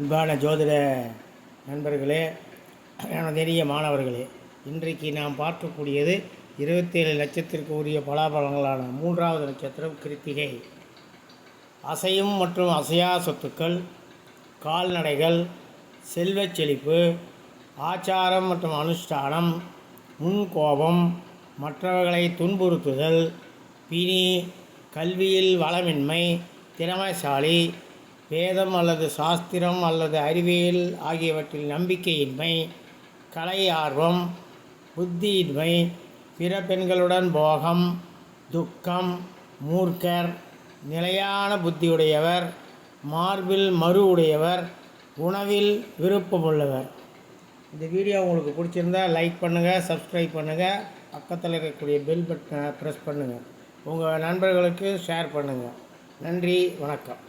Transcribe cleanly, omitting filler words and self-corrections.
அன்பான ஜோதிட நண்பர்களே, நெறிய மாணவர்களே, இன்றைக்கு நாம் பார்க்கக்கூடியது 27 நட்சத்திற்கு உரிய பலாபலங்களான 3வது நட்சத்திரம் கிருத்திகை. அசையும் மற்றும் அசையா சொத்துக்கள், கால்நடைகள், செல்வச் செழிப்பு, ஆச்சாரம் மற்றும் அனுஷ்டானம், முன்கோபம், மற்றவர்களை துன்புறுத்துதல், பிணி, கல்வியில் வளமின்மை, திறமைசாலி, வேதம் அல்லது சாஸ்திரம் அல்லது அறிவியல் ஆகியவற்றில் நம்பிக்கையின்மை, கலை ஆர்வம், புத்தியின்மை, பிற பெண்களுடன் போகம், துக்கம், மூர்க்கர், நிலையான புத்தியுடையவர், மார்பில் மறு உடையவர், உணவில் விருப்பமுள்ளவர். இந்த வீடியோ உங்களுக்கு பிடிச்சிருந்தால் லைக் பண்ணுங்கள், சப்ஸ்கிரைப் பண்ணுங்கள், பக்கத்தில் இருக்கக்கூடிய பெல் பட்டனை ப்ரெஸ் பண்ணுங்கள், உங்கள் நண்பர்களுக்கு ஷேர் பண்ணுங்கள். நன்றி, வணக்கம்.